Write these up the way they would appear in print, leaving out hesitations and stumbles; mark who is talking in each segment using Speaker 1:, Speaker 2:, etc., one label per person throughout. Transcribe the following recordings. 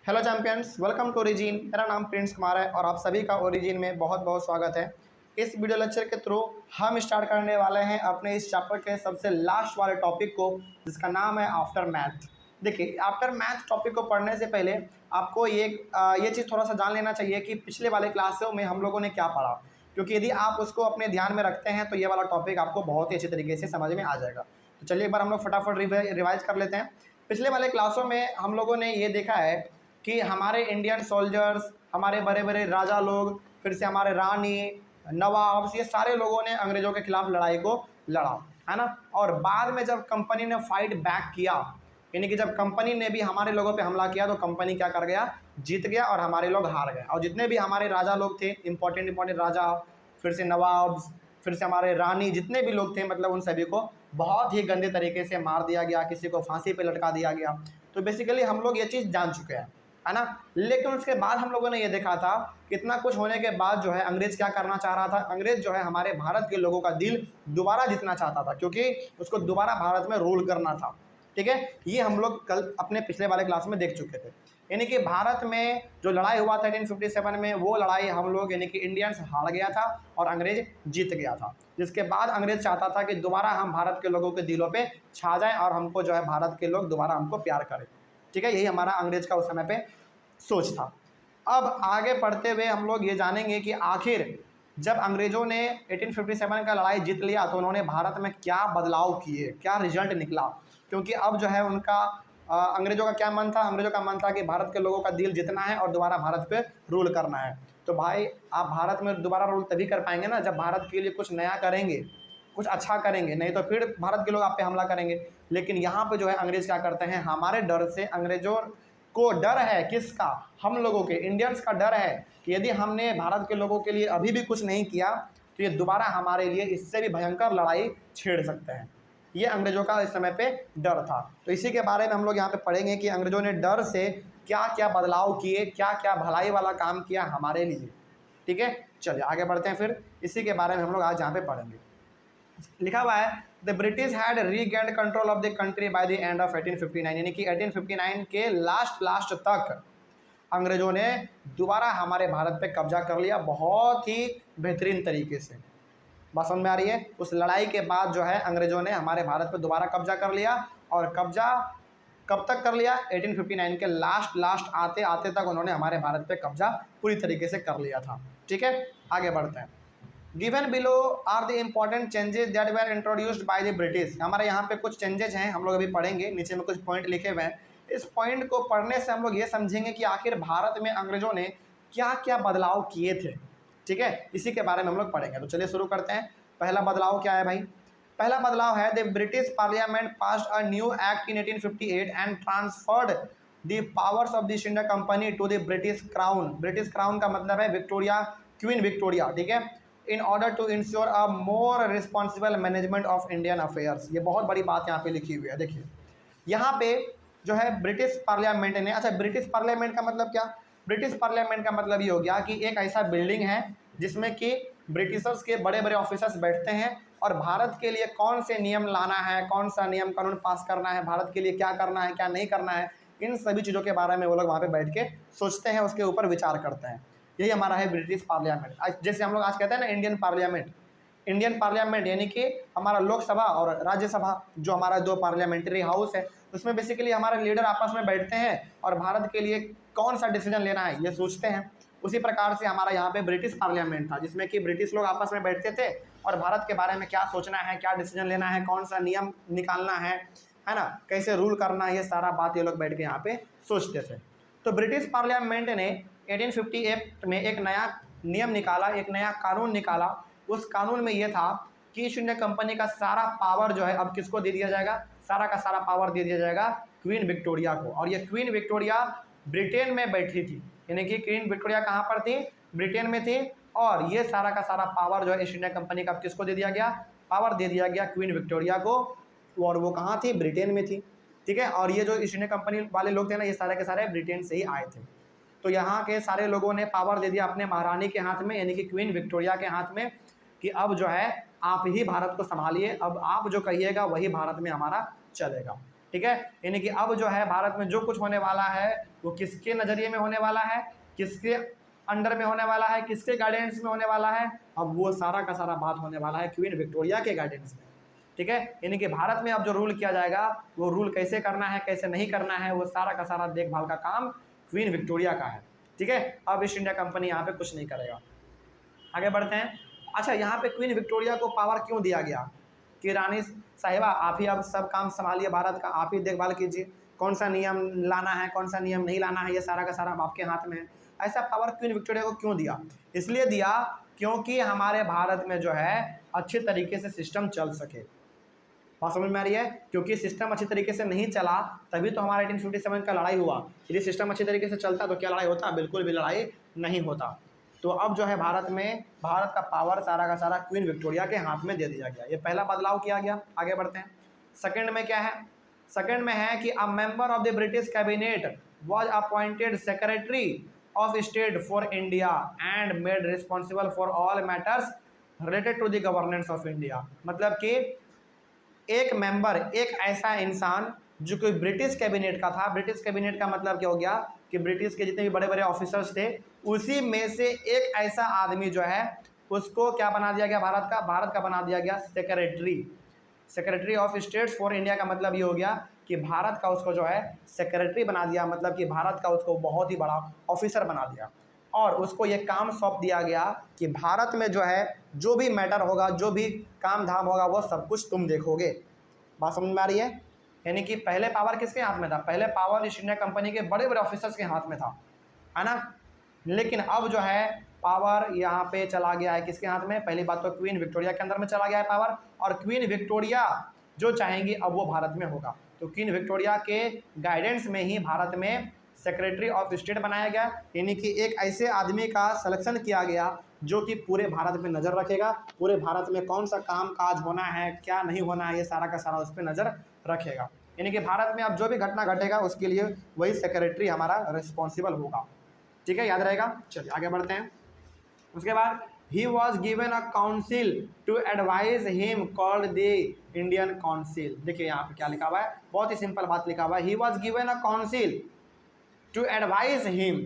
Speaker 1: Hello champions, welcome to Origin. मेरा नाम Prince Kumar है और आप सभी का ओरिजिन में बहुत बहुत स्वागत है। इस वीडियो लेक्चर के थ्रू हम स्टार्ट करने वाले हैं अपने इस चैप्टर के सबसे लास्ट वाले टॉपिक को, जिसका नाम है आफ्टर मैथ। देखिए, आफ्टर मैथ टॉपिक को पढ़ने से पहले आपको ये चीज़ थोड़ा सा जान लेना चाहिए कि पिछले वाले क्लासों में हम लोगों ने क्या पढ़ा, क्योंकि यदि आप उसको अपने ध्यान में रखते हैं तो ये वाला टॉपिक आपको बहुत ही अच्छी तरीके से समझ में आ जाएगा। तो चलिए एक बार हम लोग फटाफट रिवाइज कर लेते हैं। पिछले वाले क्लासों में हम लोगों ने ये देखा है कि हमारे इंडियन सोल्जर्स, हमारे बड़े बड़े राजा लोग, फिर से हमारे रानी, नवाब, ये सारे लोगों ने अंग्रेज़ों के खिलाफ लड़ाई को लड़ा, है ना। और बाद में जब कंपनी ने फाइट बैक किया, यानी कि जब कंपनी ने भी हमारे लोगों पे हमला किया तो कंपनी क्या कर गया, जीत गया और हमारे लोग हार गए। और जितने भी हमारे राजा लोग थे, इंपॉर्टेंट राजा, फिर से नवाब, फिर से हमारे रानी, जितने भी लोग थे, मतलब उन सभी को बहुत ही गंदे तरीके से मार दिया गया, किसी को फांसी पे लटका दिया गया। तो बेसिकली हम लोग ये चीज़ जान चुके हैं, है ना। लेकिन उसके बाद हम लोगों ने ये देखा था कि इतना कुछ होने के बाद जो है अंग्रेज़ क्या करना चाह रहा था। अंग्रेज़ जो है हमारे भारत के लोगों का दिल दोबारा जीतना चाहता था, क्योंकि उसको दोबारा भारत में रूल करना था। ठीक है, ये हम लोग कल अपने पिछले वाले क्लास में देख चुके थे। यानी कि भारत में जो लड़ाई हुआ था 1857 में, वो लड़ाई हम लोग यानी कि इंडियंस हार गया था और अंग्रेज जीत गया था। जिसके बाद अंग्रेज चाहता था कि दोबारा हम भारत के लोगों के दिलों पे छा जाएं और हमको जो है भारत के लोग दोबारा हमको प्यार करें। ठीक है, यही हमारा अंग्रेज का उस समय पे सोच था। अब आगे पढ़ते हुए हम लोग ये जानेंगे कि आखिर जब अंग्रेज़ों ने 1857 का लड़ाई जीत लिया तो उन्होंने भारत में क्या बदलाव किए, क्या रिजल्ट निकला। क्योंकि अब जो है उनका अंग्रेज़ों का क्या मन था, अंग्रेज़ों का मन था कि भारत के लोगों का दिल जीतना है और दोबारा भारत पे रूल करना है। तो भाई, आप भारत में दोबारा रूल तभी कर पाएंगे ना जब भारत के लिए कुछ नया करेंगे, कुछ अच्छा करेंगे, नहीं तो फिर भारत के लोग आप पे हमला करेंगे। लेकिन यहाँ पे जो है अंग्रेज़ क्या करते हैं, हमारे डर से, अंग्रेज़ों को डर है किसका, हम लोगों के, इंडियंस का डर है कि यदि हमने भारत के लोगों के लिए अभी भी कुछ नहीं किया तो ये दोबारा हमारे लिए इससे भी भयंकर लड़ाई छेड़ सकते हैं। ये अंग्रेज़ों का इस समय पे डर था। तो इसी के बारे में हम लोग यहाँ पे पढ़ेंगे कि अंग्रेज़ों ने डर से क्या क्या बदलाव किए, क्या क्या भलाई वाला काम किया हमारे लिए। ठीक है, चलिए आगे बढ़ते हैं। फिर इसी के बारे में हम लोग आज यहाँ पे पढ़ेंगे। लिखा हुआ है, the British had regained control of the country by the end of 1859, यानी कि 1859 के लास्ट तक अंग्रेजों ने दोबारा हमारे भारत पे कब्जा कर लिया, बहुत ही बेहतरीन तरीके से। बात समझ में आ रही है। उस लड़ाई के बाद जो है अंग्रेजों ने हमारे भारत पे दोबारा कब्जा कर लिया, और कब्जा कब तक कर लिया, 1859 के लास्ट आते आते तक उन्होंने हमारे भारत पे कब्जा पूरी तरीके से कर लिया था। ठीक है, आगे बढ़ते हैं। Given below are the important changes that were introduced by the British. हमारे यहाँ पे कुछ चेंजेस हैं, हम लोग अभी पढ़ेंगे, नीचे में कुछ पॉइंट लिखे हुए हैं। इस पॉइंट को पढ़ने से हम लोग ये समझेंगे कि आखिर भारत में अंग्रेजों ने क्या क्या बदलाव किए थे। ठीक है, इसी के बारे में हम लोग पढ़ेंगे। तो चलिए शुरू करते हैं। पहला बदलाव क्या है भाई? पहला बदलाव है, the British parliament passed a new act in 1858 and transferred the powers of the East India Company to the British crown. British crown का मतलब है विक्टोरिया, क्वीन विक्टोरिया। ठीक है, in order to ensure a more responsible management of Indian affairs. ये बहुत बड़ी बात यहाँ पे लिखी हुई है। देखिए यहाँ पे जो है ब्रिटिश पार्लियामेंट ने, अच्छा ब्रिटिश पार्लियामेंट का मतलब क्या? ब्रिटिश पार्लियामेंट का मतलब ये हो गया कि एक ऐसा बिल्डिंग है जिसमें कि ब्रिटिशर्स के बड़े बड़े ऑफिसर्स बैठते हैं और भारत के लिए कौन से नियम लाना है, कौन सा नियम कानून पास करना है, भारत के लिए क्या करना है, क्या नहीं करना है, इन सभी चीज़ों के बारे में वो लोग वहाँ पे बैठ के सोचते हैं, उसके ऊपर विचार करते हैं। यही हमारा है ब्रिटिश पार्लियामेंट। जैसे हम लोग आज कहते हैं ना इंडियन पार्लियामेंट, इंडियन पार्लियामेंट यानी कि हमारा लोकसभा और राज्यसभा, जो हमारा दो पार्लियामेंट्री हाउस है, उसमें बेसिकली हमारे लीडर आपस में बैठते हैं और भारत के लिए कौन सा डिसीजन लेना है ये सोचते हैं। उसी प्रकार से हमारा यहाँ पे ब्रिटिश पार्लियामेंट था, जिसमें कि ब्रिटिश लोग आपस में बैठते थे और भारत के बारे में क्या सोचना है, क्या डिसीजन लेना है, कौन सा नियम निकालना है ना, कैसे रूल करना है, ये सारा बात ये लोग बैठ के यहाँ पे सोचते थे। तो ब्रिटिश पार्लियामेंट ने 1858 में एक नया नियम निकाला, एक नया कानून निकाला। उस कानून में ये था कि ईस्ट इंडिया कंपनी का सारा पावर जो है अब किसको दे दिया जाएगा, सारा का सारा पावर दे दिया जाएगा क्वीन विक्टोरिया को। और ये क्वीन विक्टोरिया ब्रिटेन में बैठी थी, यानी कि क्वीन विक्टोरिया कहाँ पर थी, ब्रिटेन में थी। और ये सारा का सारा पावर जो है ईस्ट इंडिया कंपनी का किसको दे दिया गया, पावर दे दिया गया क्वीन विक्टोरिया को, और वो कहाँ थी, ब्रिटेन में थी। ठीक है, और ये जो ईस्ट इंडिया कंपनी वाले लोग थे ना, ये सारे के सारे ब्रिटेन से ही आए थे। तो यहाँ के सारे लोगों ने पावर दे दिया अपने महारानी के हाथ में, यानी कि क्वीन विक्टोरिया के हाथ में, कि अब जो है आप ही भारत को संभालिए, अब आप जो कहिएगा वही भारत में हमारा चलेगा। ठीक है। यानी कि अब जो है भारत में जो कुछ होने वाला है वो किसके नज़रिए में होने वाला है, किसके अंडर में होने वाला है, किसके गाइडेंस में होने वाला है, अब वो सारा का सारा बात होने वाला है क्वीन विक्टोरिया के गाइडेंस में, ठीक है। यानी कि भारत में अब जो रूल किया जाएगा वो रूल कैसे करना है कैसे नहीं करना है वो सारा का सारा देखभाल का काम क्वीन विक्टोरिया का है, ठीक है। अब ईस्ट इंडिया कंपनी यहाँ पे कुछ नहीं करेगा। आगे बढ़ते हैं। अच्छा, यहाँ पे क्वीन विक्टोरिया को पावर क्यों दिया गया कि रानी साहिबा आप ही अब सब काम संभालिए भारत का, आप ही देखभाल कीजिए, कौन सा नियम लाना है कौन सा नियम नहीं लाना है ये सारा का सारा आपके हाथ में है। ऐसा पावर क्वीन विक्टोरिया को क्यों दिया? इसलिए दिया क्योंकि हमारे भारत में जो है अच्छे तरीके से सिस्टम चल सके। बात समझ में आ रही है? क्योंकि सिस्टम अच्छी तरीके से नहीं चला तभी तो हमारा 1857 का लड़ाई हुआ। यदि सिस्टम अच्छी तरीके से चलता तो क्या लड़ाई होता? बिल्कुल भी लड़ाई नहीं होता। तो अब जो है भारत में भारत का पावर सारा का सारा क्वीन विक्टोरिया के हाथ में दे दिया गया। ये पहला बदलाव किया गया। आगे बढ़ते हैं। सेकंड में क्या है? सेकंड में है कि a member of the British cabinet was appointed secretary of state for India and made responsible for all matters related to the governance of India. मतलब कि एक मेंबर, एक ऐसा इंसान जो कोई ब्रिटिश कैबिनेट का था। ब्रिटिश कैबिनेट का मतलब क्या हो गया कि ब्रिटिश के जितने भी बड़े बड़े ऑफिसर्स थे उसी में से एक ऐसा आदमी जो है उसको क्या बना दिया गया? भारत का बना दिया गया secretary of states for India. का मतलब ये हो गया कि भारत का उसको जो है सेक्रेटरी बना दिया, मतलब कि भारत का उसको बहुत ही बड़ा ऑफिसर बना दिया और उसको ये काम सौंप दिया गया कि भारत में जो है जो भी मैटर होगा, जो भी काम धाम होगा वो सब कुछ तुम देखोगे। बात समझ में आ रही है? यानी कि पहले पावर किसके हाथ में था? पहले पावर ईस्ट इंडिया कंपनी के बड़े बड़े ऑफिसर्स के हाथ में था, है ना। लेकिन अब जो है पावर यहाँ पे चला गया है किसके हाथ में? पहली बात तो क्वीन विक्टोरिया के अंदर में चला गया है पावर, और क्वीन विक्टोरिया जो चाहेंगी अब वो भारत में होगा। तो क्वीन विक्टोरिया के गाइडेंस में ही भारत में सेक्रेटरी ऑफ स्टेट बनाया गया, यानी कि एक ऐसे आदमी का सिलेक्शन किया गया जो कि पूरे भारत पे नज़र रखेगा, पूरे भारत में कौन सा काम काज होना है क्या नहीं होना है ये सारा का सारा उस पर नज़र रखेगा। यानी कि भारत में अब जो भी घटना घटेगा उसके लिए वही सेक्रेटरी हमारा रिस्पॉन्सिबल होगा, ठीक है, याद रहेगा। चलिए आगे बढ़ते हैं। उसके बाद he was given a council to advise him called the Indian council. देखिए यहाँ पे क्या लिखा हुआ है, बहुत ही सिंपल बात लिखा हुआ है। He was given a council to advise him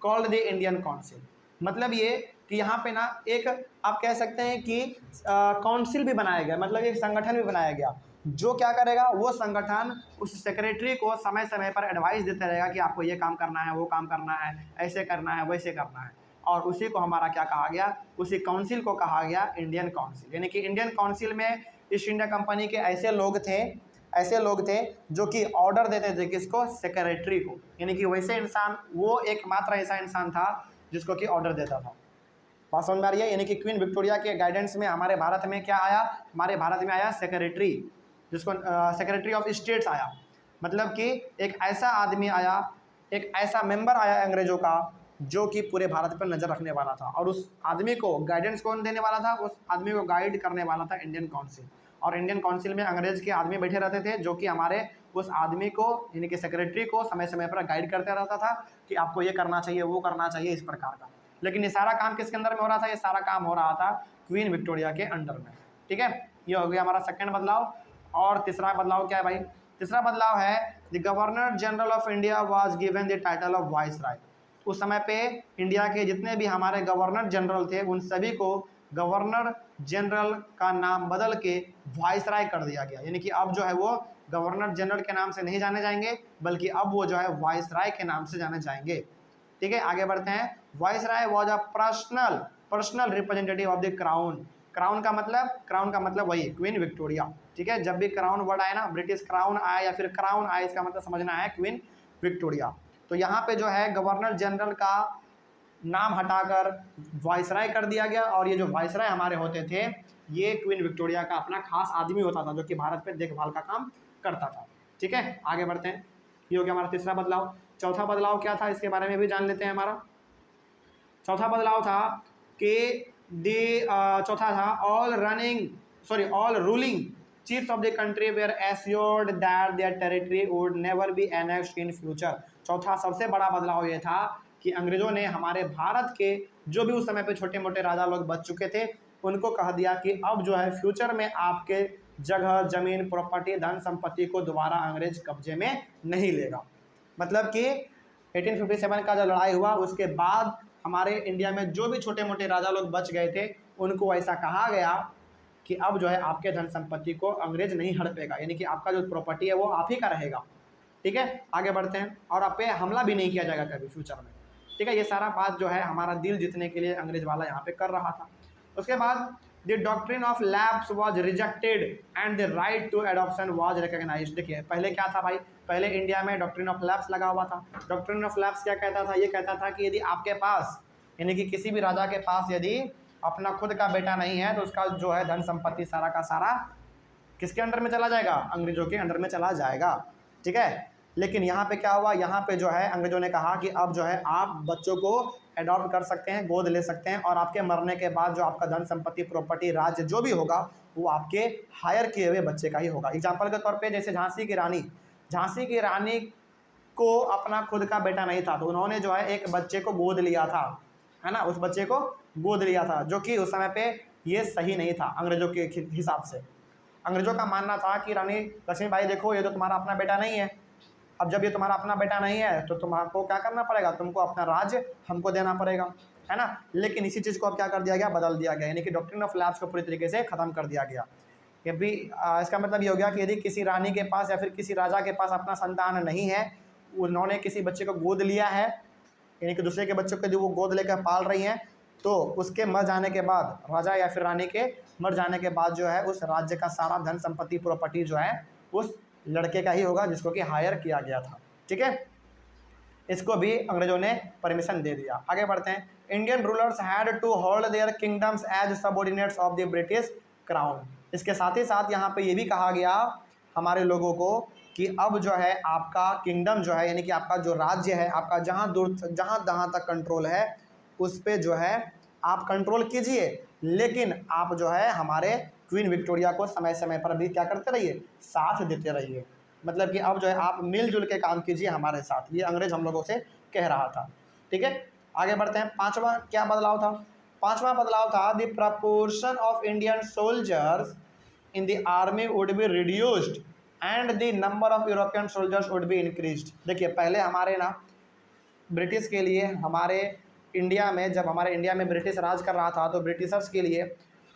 Speaker 1: called the Indian council. मतलब ये कि यहाँ पे ना एक आप कह सकते हैं कि काउंसिल भी बनाया गया, मतलब एक संगठन भी बनाया गया जो क्या करेगा, वो संगठन उस सेक्रेटरी को समय समय पर एडवाइस देता रहेगा कि आपको ये काम करना है वो काम करना है, ऐसे करना है वैसे करना है। और उसी को हमारा क्या कहा गया? उसी काउंसिल को कहा गया इंडियन काउंसिल। यानी कि इंडियन काउंसिल में ईस्ट इंडिया कंपनी के ऐसे लोग थे जो कि ऑर्डर देते थे किसको? सेक्रेटरी को। यानी कि वैसे इंसान, वो एकमात्र ऐसा इंसान था जिसको कि ऑर्डर देता था। बात समझ में आ रही है? यानी कि क्वीन विक्टोरिया के गाइडेंस में हमारे भारत में क्या आया? हमारे भारत में आया सेक्रेटरी, जिसको सेक्रेटरी ऑफ स्टेट्स आया। मतलब कि एक ऐसा आदमी आया, एक ऐसा मेंबर आया अंग्रेजों का जो कि पूरे भारत पर नज़र रखने वाला था, और उस आदमी को गाइडेंस कौन देने वाला था? उस आदमी को गाइड करने वाला था इंडियन काउंसिल। और इंडियन काउंसिल में अंग्रेज के आदमी बैठे रहते थे जो कि हमारे उस आदमी को यानी कि सेक्रेटरी को समय समय पर गाइड करते रहता था कि आपको ये करना चाहिए वो करना चाहिए, इस प्रकार का। लेकिन ये सारा काम किसके अंदर में हो रहा था? ये सारा काम हो रहा था क्वीन विक्टोरिया के अंडर में, ठीक है। ये हो गया हमारा सेकंड बदलाव। और तीसरा बदलाव क्या है भाई? तीसरा बदलाव है the governor general of India was given the title of viceroy. उस समय पे इंडिया के जितने भी हमारे गवर्नर जनरल थे उन सभी को गवर्नर जनरल का नाम बदल के वाइसराय कर दिया गया। यानी कि अब जो है वो गवर्नर जनरल के नाम से नहीं जाने जाएंगे बल्कि अब वो जो है वाइसराय के नाम से जाने जाएंगे, ठीक है। आगे बढ़ते हैं। Viceroy was a personal representative of the crown. Crown का मतलब वही क्वीन विक्टोरिया, ठीक है। जब भी क्राउन वर्ड आए ना, ब्रिटिश क्राउन आए या फिर क्राउन आए, इसका मतलब समझना है क्वीन विक्टोरिया। तो यहाँ पे जो है गवर्नर जनरल का नाम हटाकर वाइसराय कर दिया गया, और ये जो वाइसराय हमारे होते थे ये क्वीन विक्टोरिया का अपना खास आदमी होता था जो कि भारत पे देखभाल का काम करता था, ठीक है। आगे बढ़ते हैं। ये हो गया हमारा तीसरा बदलाव। चौथा बदलाव क्या था इसके बारे में भी जान लेते हैं। हमारा चौथा बदलाव था कि all ruling chiefs of the country were assured that their territory would never be annexed in future। चौथा सबसे बड़ा बदलाव ये था कि अंग्रेजों ने हमारे भारत के जो भी उस समय पे छोटे मोटे राजा लोग बच चुके थे उनको कह दिया कि अब जो है फ्यूचर में आपके जगह, जमीन, प्रॉपर्टी, धन संपत्ति को दोबारा अंग्रेज कब्जे में नहीं लेगा। मतलब कि 1857 का जो लड़ाई हुआ उसके बाद हमारे इंडिया में जो भी छोटे मोटे राजा लोग बच गए थे उनको ऐसा कहा गया कि अब जो है आपके धन संपत्ति को अंग्रेज नहीं हड़पेगा, यानी कि आपका जो प्रॉपर्टी है वो आप ही का रहेगा। ठीक है, आगे बढ़ते हैं। और आप पे हमला भी नहीं किया जाएगा कभी फ्यूचर में। ठीक है, ये सारा बात जो है हमारा दिल जीतने के लिए अंग्रेज वाला यहाँ पे कर रहा था। उसके बाद the doctrine of lapse was rejected and the right to adoption was recognised. देखिए पहले क्या था भाई, पहले इंडिया में डॉक्ट्रिन ऑफ लैप्स लगा हुआ था। डॉक्ट्रिन ऑफ लैप्स क्या कहता था, ये कहता था कि यदि आपके पास यानी कि किसी भी राजा के पास यदि अपना खुद का बेटा नहीं है तो उसका जो है धन संपत्ति सारा का सारा किसके अंडर में चला जाएगा, अंग्रेजों के अंडर में चला जाएगा। ठीक है, लेकिन यहाँ पे क्या हुआ, यहाँ पे जो है अंग्रेजों ने कहा कि अब जो है आप बच्चों को अडॉप्ट कर सकते हैं, गोद ले सकते हैं और आपके मरने के बाद जो आपका धन संपत्ति प्रॉपर्टी राज्य जो भी होगा वो आपके हायर किए हुए बच्चे का ही होगा। एग्जाम्पल के तौर पे जैसे झांसी की रानी को अपना खुद का बेटा नहीं था तो उन्होंने जो है एक बच्चे को गोद लिया था, है ना, उस बच्चे को गोद लिया था, जो कि उस समय पे ये सही नहीं था अंग्रेजों के हिसाब से। अंग्रेजों का मानना था कि रानी लक्ष्मीबाई देखो ये तो तुम्हारा अपना बेटा नहीं है, अब जब ये तुम्हारा अपना बेटा नहीं है तो तुमको क्या करना पड़ेगा, तुमको अपना राज्य हमको देना पड़ेगा, है ना। लेकिन इसी चीज़ को अब क्या कर दिया गया, बदल दिया गया, यानी कि डॉक्ट्रिन ऑफ लैप्स को पूरी तरीके से ख़त्म कर दिया गया। ये भी इसका मतलब ये हो गया कि यदि किसी रानी के पास या फिर किसी राजा के पास अपना संतान नहीं है, उन्होंने किसी बच्चे को गोद लिया है, यानी कि दूसरे के बच्चों को जो वो गोद लेकर पाल रही हैं, तो उसके मर जाने के बाद, राजा या फिर रानी के मर जाने के बाद जो है उस राज्य का सारा धन संपत्ति प्रॉपर्टी जो है उस लड़के का ही होगा जिसको कि हायर किया गया था। ठीक है, इसको भी अंग्रेजों ने परमिशन दे दिया। आगे बढ़ते हैं। Indian rulers had to hold their kingdoms as subordinates of the British crown. इसके साथ ही साथ यहाँ पे ये भी कहा गया हमारे लोगों को कि अब जो है आपका किंगडम जो है यानी कि आपका जो राज्य है, आपका जहाँ तहाँ तक कंट्रोल है उस पर जो है आप कंट्रोल कीजिए, लेकिन आप जो है हमारे क्वीन विक्टोरिया को समय समय पर भी क्या करते रहिए, साथ देते रहिए। मतलब कि अब जो है आप मिलजुल के काम कीजिए हमारे साथ, ये अंग्रेज हम लोगों से कह रहा था। ठीक है, आगे बढ़ते हैं। पांचवा क्या बदलाव था, पांचवा बदलाव था the proportion of Indian soldiers in the army would be reduced and the number of European soldiers would be increased. देखिए पहले हमारे ना ब्रिटिश के लिए हमारे इंडिया में, जब हमारे इंडिया में ब्रिटिश राज कर रहा था तो ब्रिटिशर्स के लिए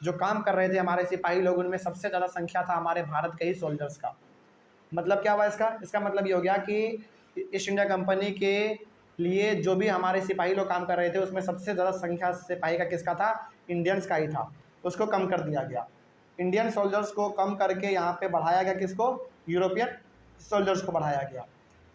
Speaker 1: जो काम कर रहे थे हमारे सिपाही लोग, उनमें सबसे ज़्यादा संख्या था हमारे भारत के ही सोल्जर्स का। मतलब क्या हुआ इसका मतलब ये हो गया कि ईस्ट इंडिया कंपनी के लिए जो भी हमारे सिपाही लोग काम कर रहे थे उसमें सबसे ज़्यादा संख्या सिपाही का किसका था, इंडियंस का ही था। उसको कम कर दिया गया, इंडियन सोल्जर्स को कम करके यहाँ पे बढ़ाया गया, किसको, यूरोपियन सोल्जर्स को बढ़ाया गया।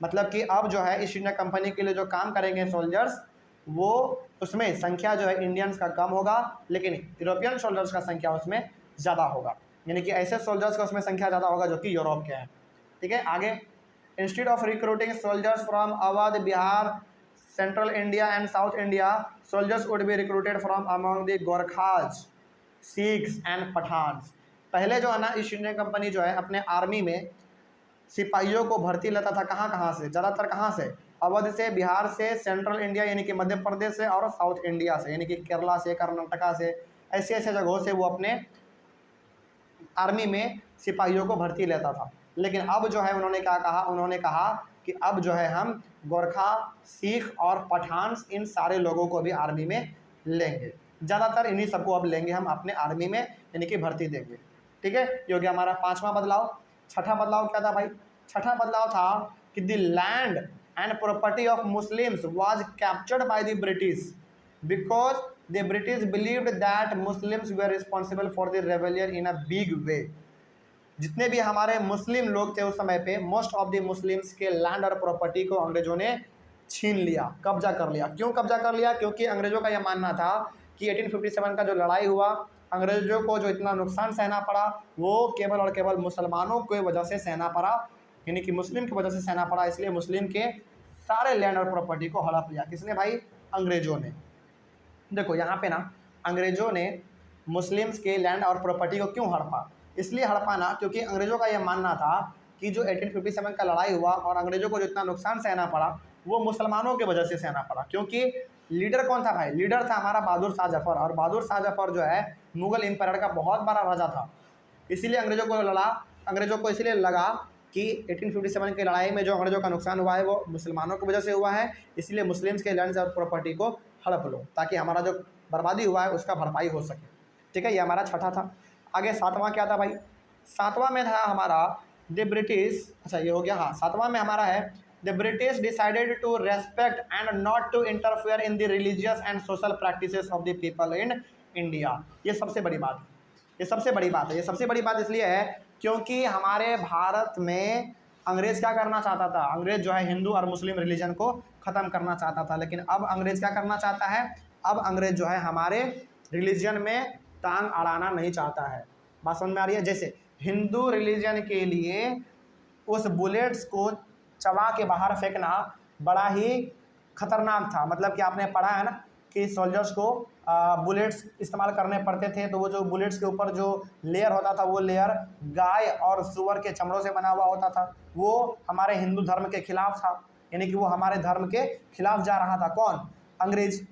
Speaker 1: मतलब कि अब जो है ईस्ट इंडिया कंपनी के लिए जो काम करेंगे सोल्जर्स, वो उसमें संख्या जो है इंडियंस का कम होगा, लेकिन यूरोपियन सोल्जर्स का संख्या उसमें ज़्यादा होगा, यानी कि ऐसे सोल्जर्स का उसमें संख्या ज़्यादा होगा जो कि यूरोप के हैं। ठीक है, आगे। Instead of recruiting soldiers from Awadh, Bihar, central India and south India, soldiers would be recruited from among the Gorkhas, Sikhs and Pathans. पहले जो है ना ईस्ट इंडिया कंपनी जो है अपने आर्मी में सिपाहियों को भर्ती लेता था, कहाँ से, ज़्यादातर कहाँ से, अवध से, बिहार से, सेंट्रल इंडिया यानी कि मध्य प्रदेश से, और साउथ इंडिया से यानी कि केरला से, कर्नाटका से, ऐसे ऐसे जगहों से वो अपने आर्मी में सिपाहियों को भर्ती लेता था। लेकिन अब जो है उन्होंने क्या कहा, उन्होंने कहा कि अब जो है हम गोरखा, सिख और पठान, इन सारे लोगों को भी आर्मी में लेंगे, ज़्यादातर इन्हीं सबको अब लेंगे हम अपने आर्मी में, यानी कि भर्ती देंगे। ठीक है, ये हो गया हमारा पांचवा बदलाव। छठा बदलाव क्या था भाई, छठा बदलाव था कि the land and property of Muslims was captured by the British because the British believed that Muslims were responsible for the rebellion in a big way. जितने भी हमारे मुस्लिम लोग थे उस समय पे, मोस्ट ऑफ द मुस्लिम्स के लैंड और प्रॉपर्टी को अंग्रेजों ने छीन लिया, कब्जा कर लिया। क्यों कब्जा कर लिया, क्योंकि अंग्रेजों का यह मानना था कि 1857 का जो लड़ाई हुआ, अंग्रेजों को जो इतना नुकसान सहना पड़ा वो केवल और केवल मुसलमानों की वजह से सहना पड़ा, यानी कि मुस्लिम की वजह से सहना पड़ा। इसलिए मुस्लिम के सारे लैंड और प्रॉपर्टी को हड़प लिया। किसने भाई, अंग्रेजों ने। देखो यहाँ पे ना अंग्रेजों ने मुस्लिम्स के लैंड और प्रॉपर्टी को क्यों हड़पा, इसलिए हड़पा ना क्योंकि अंग्रेजों का यह मानना था कि जो 1857 का लड़ाई हुआ और अंग्रेजों को जितना नुकसान सहना पड़ा वो मुसलमानों की वजह से सहना पड़ा। क्योंकि लीडर कौन था भाई, लीडर था हमारा बहादुर शाह जफर, और बहादुर शाह जफर जो है मुगल एम्पायर का बहुत बड़ा राजा था। इसीलिए अंग्रेज़ों को इसीलिए लगा कि 1857 की लड़ाई में जो अंग्रेज़ों का नुकसान हुआ है वो मुसलमानों की वजह से हुआ है, इसलिए मुस्लिम्स के लैंड्स और प्रॉपर्टी को हड़प लो ताकि हमारा जो बर्बादी हुआ है उसका भरपाई हो सके। ठीक है, ये हमारा छठा था। आगे सातवां क्या था भाई? सातवां में था हमारा द ब्रिटिश, अच्छा ये हो गया, हाँ सातवां में हमारा है the British decided to respect and not to interfere in the religious and social practices of the people in India. ये सबसे बड़ी बात है, ये सबसे बड़ी बात है। ये सबसे बड़ी बात इसलिए है क्योंकि हमारे भारत में अंग्रेज़ क्या करना चाहता था? अंग्रेज़ जो है हिंदू और मुस्लिम रिलीजन को ख़त्म करना चाहता था, लेकिन अब अंग्रेज़ क्या करना चाहता है? अब अंग्रेज़ जो है हमारे रिलीजन में टांग अड़ाना नहीं चाहता है। बात समझ में आ रही है? जैसे हिंदू रिलीजन के लिए उस बुलेट्स को चबा के बाहर फेंकना बड़ा ही खतरनाक था। मतलब कि आपने पढ़ा है ना कि सोल्जर्स को बुलेट्स इस्तेमाल करने पड़ते थे, तो वो जो बुलेट्स के ऊपर जो लेयर होता था वो लेयर गाय और सूअर के चमड़ों से बना हुआ होता था। वो हमारे हिंदू धर्म के खिलाफ था, यानी कि वो हमारे धर्म के खिलाफ जा रहा था। कौन? अंग्रेज।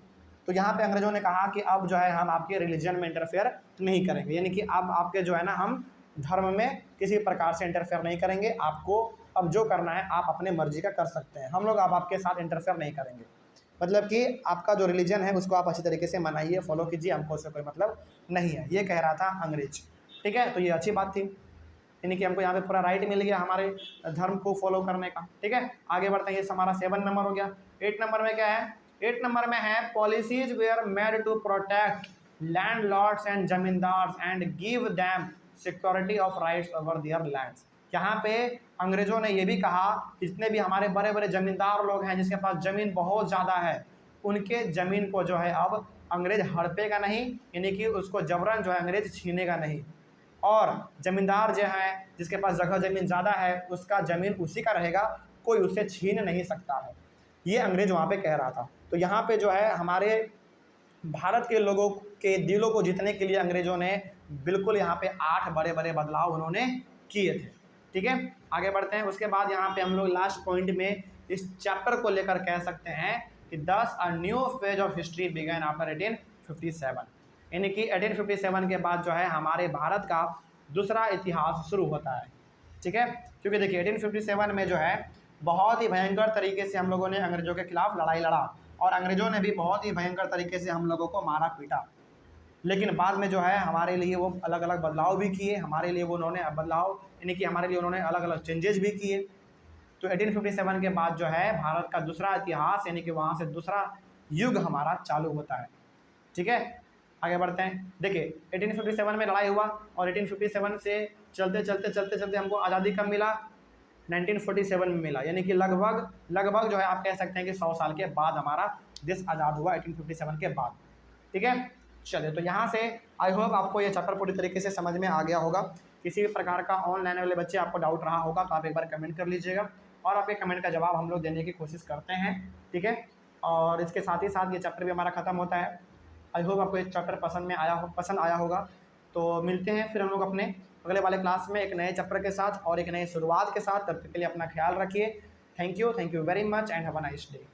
Speaker 1: तो यहाँ पे अंग्रेजों ने कहा कि अब जो है हम आपके रिलीजन में इंटरफेयर नहीं करेंगे, यानी कि अब आपके जो है ना हम धर्म में किसी प्रकार से इंटरफेयर नहीं करेंगे। आपको अब जो करना है आप अपने मर्जी का कर सकते हैं, हम लोग अब आपके साथ इंटरफेयर नहीं करेंगे। मतलब कि आपका जो रिलीजन है उसको आप अच्छी तरीके से मनाइए, फॉलो कीजिए, हमको उससे कोई मतलब नहीं है, ये कह रहा था अंग्रेज। ठीक है, तो ये अच्छी बात थी, यानी कि हमको यहाँ पे पूरा राइट मिल गया हमारे धर्म को फॉलो करने का। ठीक है, आगे बढ़ते हैं, ये हमारा 7 नंबर हो गया। 8 नंबर में क्या है? 8 नंबर में है policies were made to protect landlords and zamindars and give them security of rights over their lands. यहाँ पे अंग्रेजों ने ये भी कहा कि जितने भी हमारे बड़े बड़े जमींदार लोग हैं जिसके पास ज़मीन बहुत ज़्यादा है, उनके ज़मीन को जो है अब अंग्रेज हड़पेगा नहीं, यानी कि उसको जबरन जो है अंग्रेज छीनेगा नहीं। और ज़मींदार जो है जिसके पास जगह ज़मीन ज़्यादा है उसका ज़मीन उसी का रहेगा, कोई उसे छीन नहीं सकता है। ये अंग्रेज वहाँ पे कह रहा था। तो यहाँ पे जो है हमारे भारत के लोगों के दिलों को जीतने के लिए अंग्रेज़ों ने बिल्कुल यहाँ पे 8 बड़े बड़े बदलाव उन्होंने किए थे। ठीक है, आगे बढ़ते हैं। उसके बाद यहाँ पे हम लोग लास्ट पॉइंट में इस चैप्टर को लेकर कह सकते हैं कि this a new phase of history began after 1857, यानी कि 1857 के बाद जो है हमारे भारत का दूसरा इतिहास शुरू होता है। ठीक है, क्योंकि देखिए 1857 में जो है बहुत ही भयंकर तरीके से हम लोगों ने अंग्रेज़ों के खिलाफ लड़ाई लड़ा और अंग्रेज़ों ने भी बहुत ही भयंकर तरीके से हम लोगों को मारा पीटा। लेकिन बाद में जो है हमारे लिए वो अलग अलग बदलाव भी किए, हमारे लिए वो उन्होंने बदलाव यानी कि हमारे लिए उन्होंने अलग अलग चेंजेस भी किए। तो 1857 के बाद जो है भारत का दूसरा इतिहास यानी कि वहाँ से दूसरा युग हमारा चालू होता है। ठीक है, आगे बढ़ते हैं। देखिए 1857 में लड़ाई हुआ और 1857 से चलते हमको आज़ादी कब मिला? 1947 में मिला, यानी कि लगभग जो है आप कह सकते हैं कि 100 साल के बाद हमारा देश आज़ाद हुआ 1857 के बाद। ठीक है, चलिए तो यहाँ से आई होप आपको ये चैप्टर पूरी तरीके से समझ में आ गया होगा। किसी भी प्रकार का ऑनलाइन वाले बच्चे आपको डाउट रहा होगा तो आप एक बार कमेंट कर लीजिएगा और आपके कमेंट का जवाब हम लोग देने की कोशिश करते हैं। ठीक है, और इसके साथ ही साथ ये चैप्टर भी हमारा ख़त्म होता है। आई होप आपको ये चैप्टर पसंद आया होगा। तो मिलते हैं फिर हम लोग अपने अगले वाले क्लास में एक नए चैप्टर के साथ और एक नई शुरुआत के साथ। तब तक के लिए अपना ख्याल रखिए। Thank you very much and have a nice day.